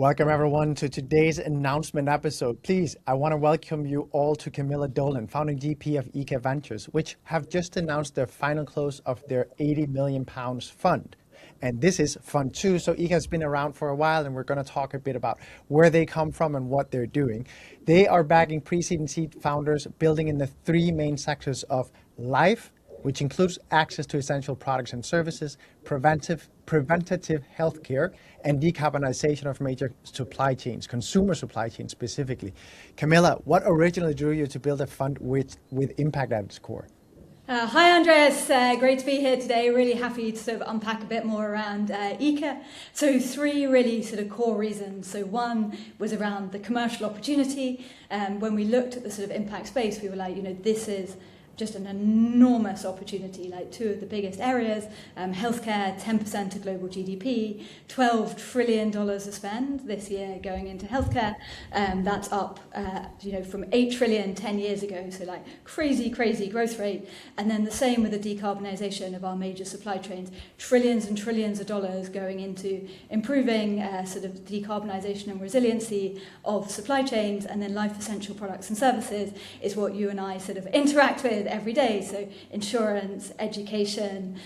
Welcome everyone to today's announcement episode. Please, I want to welcome you all to Camilla Dolan, founding GP of Eka Ventures, which have just announced their final close of their £80 million fund. And this is Fund 2, so Eka has been around for a while, and we're going to talk a bit about where they come from and what they're doing. They are backing pre-seed and seed founders, building in the three main sectors of life, which includes access to essential products and services, preventative healthcare, and decarbonization of major supply chains, consumer supply chains specifically. Camilla, what originally drew you to build a fund with impact at its core? Hi Andreas, great to be here today. Really happy to sort of unpack a bit more around Eka. So three really sort of core reasons. So one was around the commercial opportunity. When we looked at the sort of impact space, we were like, this is just an enormous opportunity, like two of the biggest areas, healthcare, 10% of global GDP, $12 trillion of spend this year going into healthcare. That's up, from 8 trillion 10 years ago. So like crazy growth rate. And then the same with the decarbonization of our major supply chains, trillions and trillions of dollars going into improving sort of decarbonization and resiliency of supply chains. And then life essential products and services is what you and I sort of interact with every day. So insurance, education,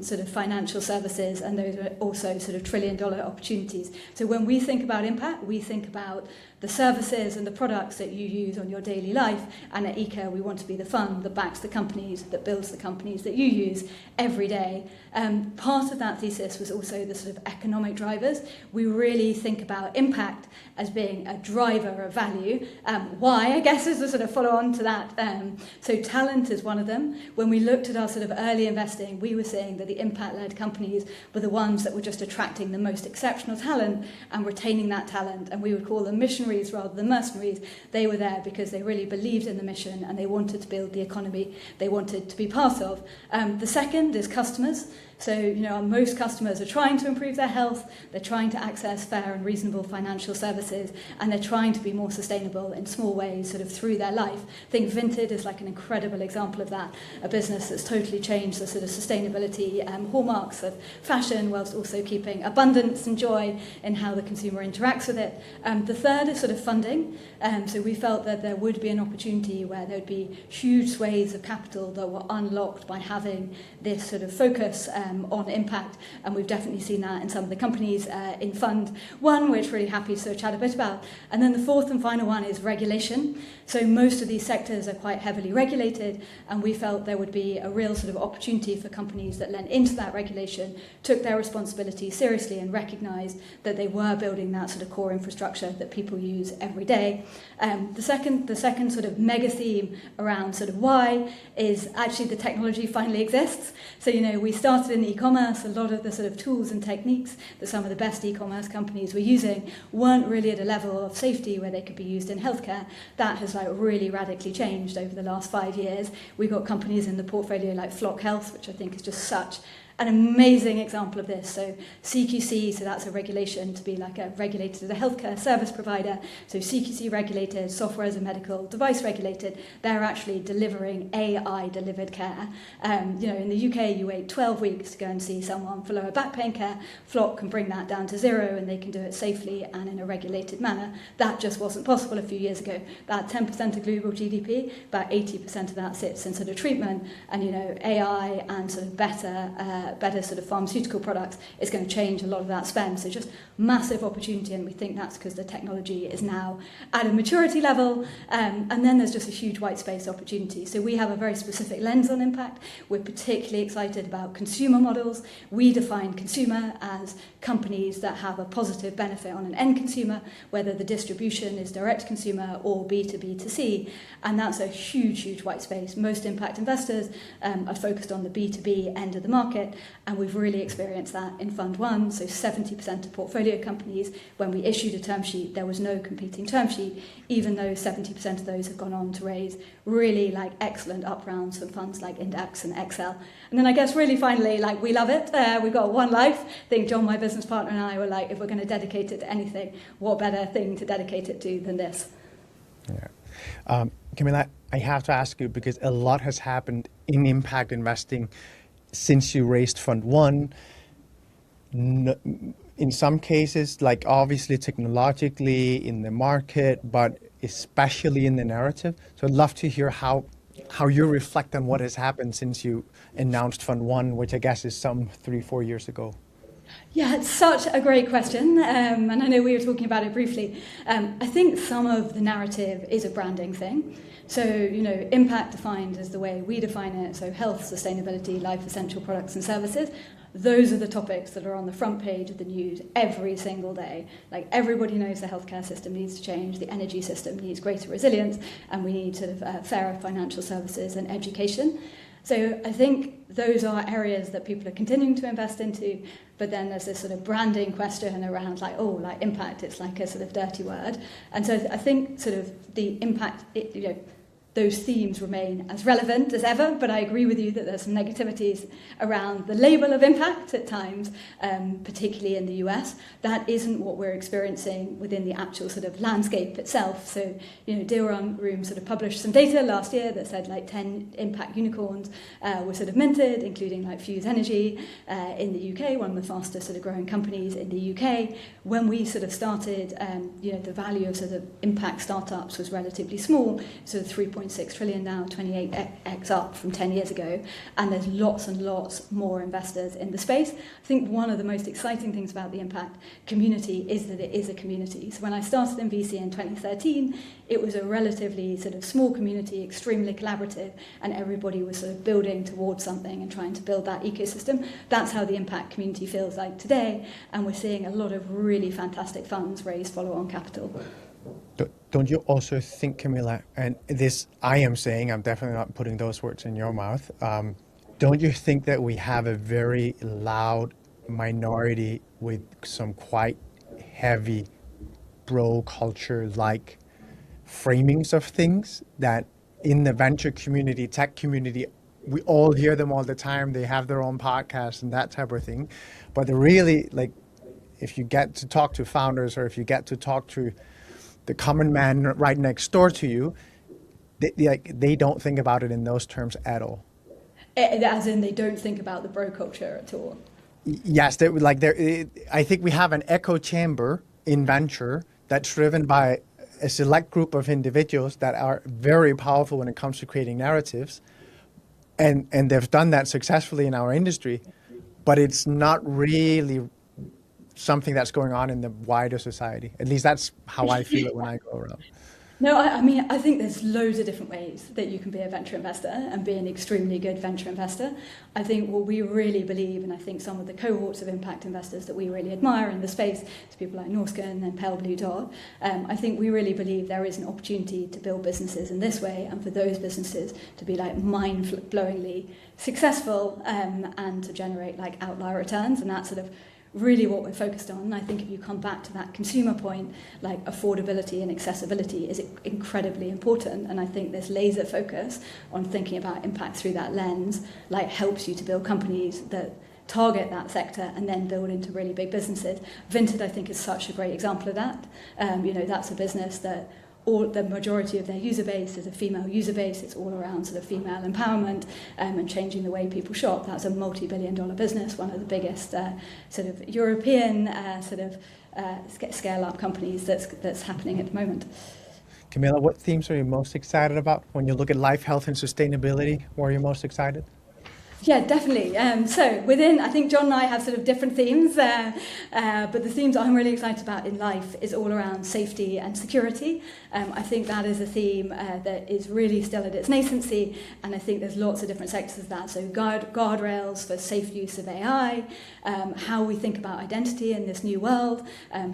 sort of financial services, and those are also sort of $1 trillion opportunities. So when we think about impact, we think about the services and the products that you use on your daily life. And at Eka, we want to be the fund that backs the companies, that builds the companies that you use every day. Part of that thesis was also the sort of economic drivers. We really think about impact as being a driver of value. Why, I guess, is the sort of follow on to that. So talent is one of them. When we looked at our sort of early investing, we were seeing that the impact-led companies were the ones that were just attracting the most exceptional talent and retaining that talent. And we would call them missionaries rather than mercenaries. They were there because they really believed in the mission and they wanted to build the economy they wanted to be part of. The second is customers. So, most customers are trying to improve their health, they're trying to access fair and reasonable financial services, and they're trying to be more sustainable in small ways sort of through their life. I think Vinted is like an incredible example of that, a business that's totally changed the sort of sustainability hallmarks of fashion, whilst also keeping abundance and joy in how the consumer interacts with it. The third is sort of funding. So we felt that there would be an opportunity where there would be huge swathes of capital that were unlocked by having this sort of focus on impact, and we've definitely seen that in some of the companies in Fund 1, which we're really happy to sort of chat a bit about. And then the fourth and final one is regulation. So most of these sectors are quite heavily regulated, and we felt there would be a real sort of opportunity for companies that lent into that regulation, took their responsibility seriously and recognised that they were building that sort of core infrastructure that people use every day. The second sort of mega theme around sort of why is actually the technology finally exists. So, we started in e-commerce. A lot of the sort of tools and techniques that some of the best e-commerce companies were using weren't really at a level of safety where they could be used in healthcare. That has really radically changed over the last 5 years. We've got companies in the portfolio like Flock Health, which I think is just such an amazing example of this. So CQC, so that's a regulation to be like a regulated as a healthcare service provider. So CQC regulated, software as a medical device regulated. They're actually delivering AI delivered care. In the UK, you wait 12 weeks to go and see someone for lower back pain care. Flock can bring that down to 0, and they can do it safely and in a regulated manner. That just wasn't possible a few years ago. About 10% of global GDP, about 80% of that sits in sort of treatment, and AI and sort of better sort of pharmaceutical products is going to change a lot of that spend. So just massive opportunity, and we think that's because the technology is now at a maturity level, and then there's just a huge white space opportunity. So we have a very specific lens on impact. We're particularly excited about consumer models. We define consumer as companies that have a positive benefit on an end consumer, whether the distribution is direct to consumer or B2B2C, and that's a huge white space. Most impact investors are focused on the B2B end of the market, and we've really experienced that in Fund 1. So 70% of portfolio companies, when we issued a term sheet, there was no competing term sheet, even though 70% of those have gone on to raise really excellent up rounds from funds like Index and Excel. And then I guess really finally, we love it. We've got one life. I think John, my business partner, and I were if we're going to dedicate it to anything, what better thing to dedicate it to than this? Yeah. Camilla, I have to ask you, because a lot has happened in impact investing since you raised Fund 1. in some cases, like obviously technologically in the market, but especially in the narrative. So I'd love to hear how you reflect on what has happened since you announced Fund One, which I guess is some 3-4 years ago. Yeah, it's such a great question, and I know we were talking about it briefly. I think some of the narrative is a branding thing. So, impact defined as the way we define it, so health, sustainability, life essential products and services, those are the topics that are on the front page of the news every single day. Like, everybody knows the healthcare system needs to change, the energy system needs greater resilience, and we need sort of fairer financial services and education. So I think those are areas that people are continuing to invest into, but then there's this sort of branding question around impact, it's like a sort of dirty word. And so I think sort of the impact, those themes remain as relevant as ever, but I agree with you that there's some negativities around the label of impact at times, particularly in the US. That isn't what we're experiencing within the actual sort of landscape itself. So, Deal Room sort of published some data last year that said 10 impact unicorns were sort of minted, including Fuse Energy in the UK, one of the fastest sort of growing companies in the UK. When we sort of started, the value of sort of impact startups was relatively small, sort of 3.6 trillion now, 28x up from 10 years ago, and there's lots and lots more investors in the space. I think one of the most exciting things about the impact community is that it is a community. So when I started in VC in 2013, it was a relatively sort of small community, extremely collaborative, and everybody was sort of building towards something and trying to build that ecosystem. That's how the impact community feels like today, and we're seeing a lot of really fantastic funds raise follow-on capital. Don't you also think, Camilla, and this I am saying, I'm definitely not putting those words in your mouth, don't you think that we have a very loud minority with some quite heavy bro culture-like framings of things that in the venture community, tech community, we all hear them all the time, they have their own podcasts and that type of thing, but they're really if you get to talk to founders or if you get to talk to the common man right next door to you, they don't think about it in those terms at all. As in, they don't think about the bro culture at all. Yes, I think we have an echo chamber in venture that's driven by a select group of individuals that are very powerful when it comes to creating narratives, and they've done that successfully in our industry, but it's not really something that's going on in the wider society. At least that's how I feel it when I go around. No, I think there's loads of different ways that you can be a venture investor and be an extremely good venture investor. I think what we really believe, and I think some of the cohorts of impact investors that we really admire in the space, is people like Norsken and Pale Blue Dot. I think we really believe there is an opportunity to build businesses in this way, and for those businesses to be mind-blowingly successful and to generate outlier returns, and that's sort of really what we're focused on. And I think if you come back to that consumer point, affordability and accessibility is incredibly important. And I think this laser focus on thinking about impact through that lens helps you to build companies that target that sector and then build into really big businesses. Vinted, I think, is such a great example of that. That's a business that the majority of their user base is a female user base. It's all around sort of female empowerment and changing the way people shop. That's a multi-billion-dollar business, one of the biggest sort of European scale-up companies that's happening at the moment. Camilla, what themes are you most excited about when you look at life, health, and sustainability? Where are you most excited? Yeah, definitely. So within, I think John and I have sort of different themes, but the themes I'm really excited about in life is all around safety and security. I think that is a theme that is really still at its nascency, and I think there's lots of different sectors of that. So guardrails for safe use of AI, how we think about identity in this new world,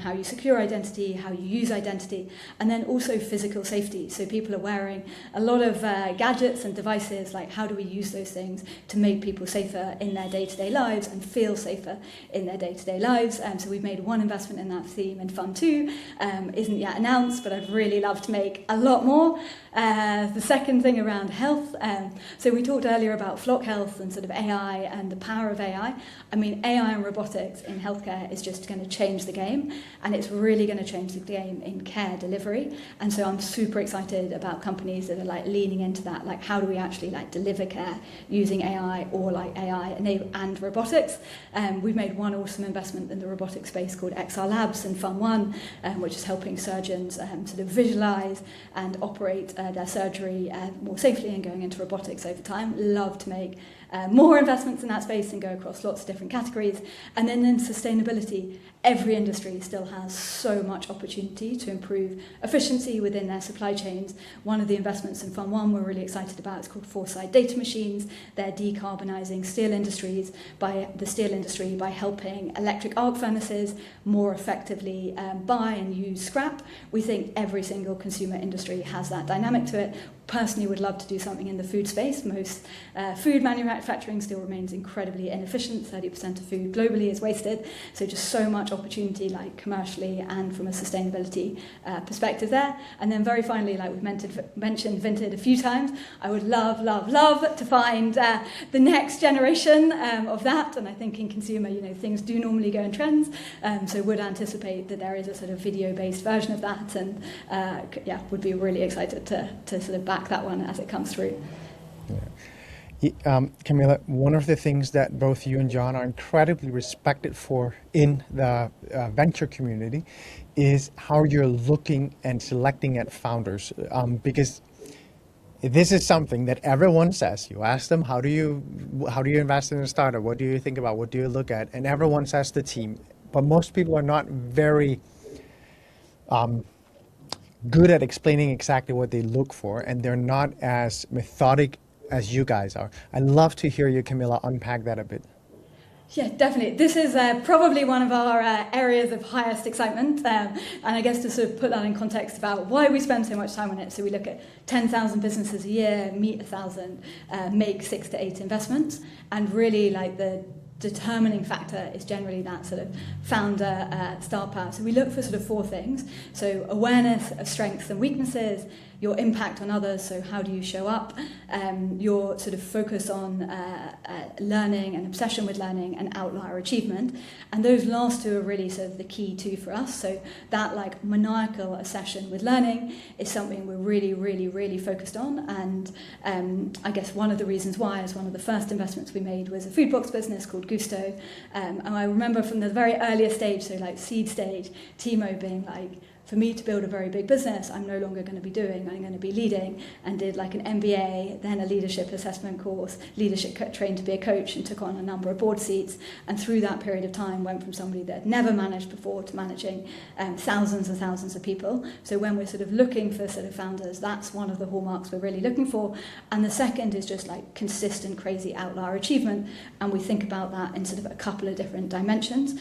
how you secure identity, how you use identity, and then also physical safety. So people are wearing a lot of gadgets and devices, how do we use those things to make people safer in their day-to-day lives and feel safer in their day-to-day lives. So we've made one investment in that theme in Fund 2. Isn't yet announced, but I'd really love to make a lot more. The second thing around health. So we talked earlier about flock health and sort of AI and the power of AI. I mean, AI and robotics in healthcare is just going to change the game, and it's really going to change the game in care delivery. And so I'm super excited about companies that are leaning into that. How do we actually deliver care using AI or like AI and robotics. We've made one awesome investment in the robotic space called XR Labs and Fund One, which is helping surgeons sort of visualize and operate their surgery more safely and going into robotics over time. Love to make more investments in that space and go across lots of different categories. And then in sustainability, every industry still has so much opportunity to improve efficiency within their supply chains. One of the investments in Fund One we're really excited about is called Foresight Data Machines. They're decarbonising the steel industry by helping electric arc furnaces more effectively buy and use scrap. We think every single consumer industry has that dynamic to it. Personally would love to do something in the food space. Most food manufacturing still remains incredibly inefficient. 30% of food globally is wasted. So just so much opportunity, like commercially and from a sustainability perspective there. And then very finally, like we've mentioned Vinted a few times, I would love to find the next generation of that. And I think in consumer, things do normally go in trends. So would anticipate that there is a sort of video-based version of that. And would be really excited to sort of back that one as it comes through. Camilla, one of the things that both you and John are incredibly respected for in the venture community is how you're looking and selecting at founders, because this is something that everyone says. You ask them, how do you invest in a startup? What do you think about? What do you look at? And everyone says the team, but most people are not very good at explaining exactly what they look for, and they're not as methodic as you guys are. I'd love to hear you, Camilla, unpack that a bit. Yeah, definitely. This is probably one of our areas of highest excitement. And I guess to sort of put that in context about why we spend so much time on it. So we look at 10,000 businesses a year, meet 1,000, make 6 to 8 investments. And really like the determining factor is generally that sort of founder star power. So we look for sort of 4 things. So awareness of strengths and weaknesses, your impact on others, so how do you show up, your sort of focus on learning and obsession with learning and outlier achievement. And those last 2 are really sort of the key 2 for us. So that like maniacal obsession with learning is something we're really focused on. And I guess one of the reasons why is one of the first investments we made was a food box business called Gusto. And I remember from the very earliest stage, so like seed stage, Timo being like, for me to build a very big business, I'm no longer going to be doing, I'm going to be leading, and did like an MBA, then a leadership assessment course, leadership trained to be a coach, and took on a number of board seats. And through that period of time, went from somebody that had never managed before to managing thousands and thousands of people. So when we're sort of looking for sort of founders, that's one of the hallmarks we're really looking for. And the second is just like consistent, crazy outlier achievement. And we think about that in sort of a couple of different dimensions.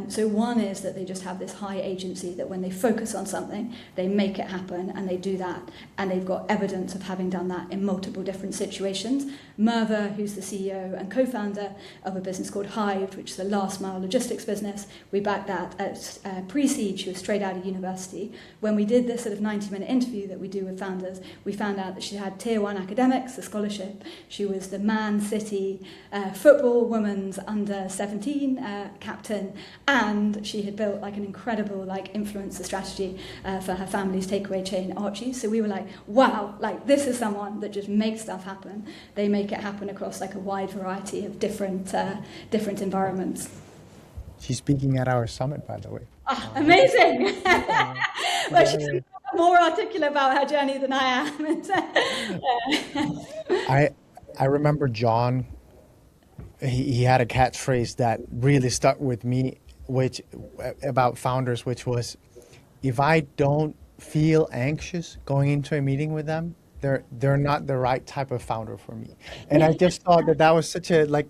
So one is that they just have this high agency that when they focus on something, they make it happen, and they do that, and they've got evidence of having done that in multiple different situations. Merva, who's the CEO and co-founder of a business called Hive, which is a last mile logistics business, we backed that at pre-seed. She was straight out of university. When we did this sort of 90-minute interview that we do with founders, we found out that she had tier 1 academics, a scholarship. She was the Man City football women's under 17 captain, and she had built like an incredible like influencer strategy for her family's takeaway chain Archie's. So we were like, wow, like this is someone that just makes stuff happen. They make it happen across like a wide variety of different environments. She's speaking at our summit, by the way. Oh, amazing. Well, she's more articulate about her journey than I am. I remember John, he had a catchphrase that really stuck with me, which about founders, which was, if I don't feel anxious going into a meeting with them, they're not the right type of founder for me. And I just thought that was such a, like,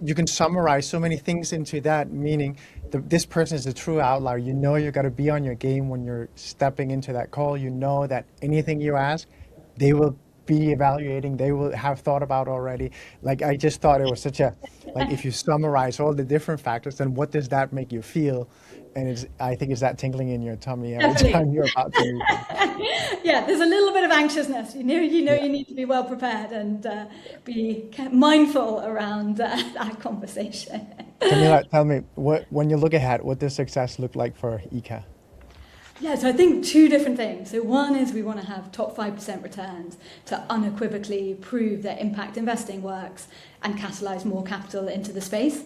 you can summarize so many things into that, meaning this person is a true outlier. You know you got to be on your game when you're stepping into that call. You know that anything you ask, they will be evaluating, they will have thought about already. Like, I just thought it was such a, like, if you summarize all the different factors, then what does that make you feel? And I think it's that tingling in your tummy every time you're about to meet them. Yeah, there's a little bit of anxiousness. You need to be well prepared and be mindful around that conversation. Camilla, tell me, when you look ahead, what does success look like for Eka? Yeah, so I think two different things. So one is we want to have top 5% returns to unequivocally prove that impact investing works and catalyse more capital into the space.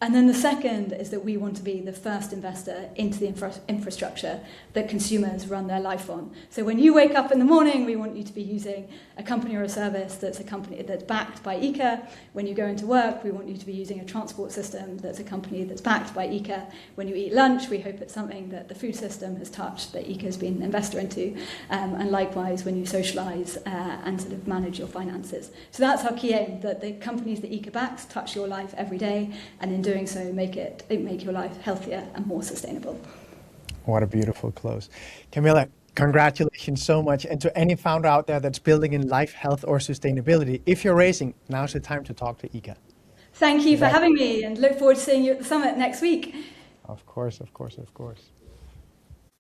And then the second is that we want to be the first investor into the infrastructure that consumers run their life on. So when you wake up in the morning, we want you to be using a company or a service that's a company that's backed by Eka. When you go into work, we want you to be using a transport system that's a company that's backed by Eka. When you eat lunch, we hope it's something that the food system has touched, that Eka's been an investor into. And likewise, when you socialise and sort of manage your finances. So that's our key aim, that the companies that Eka backs touch your life every day, and in doing so, make your life healthier and more sustainable. What a beautiful close. Camilla, congratulations so much. And to any founder out there that's building in life, health, or sustainability, if you're raising, now's the time to talk to Eka. Thank you for having me, and look forward to seeing you at the summit next week. Of course, of course, of course.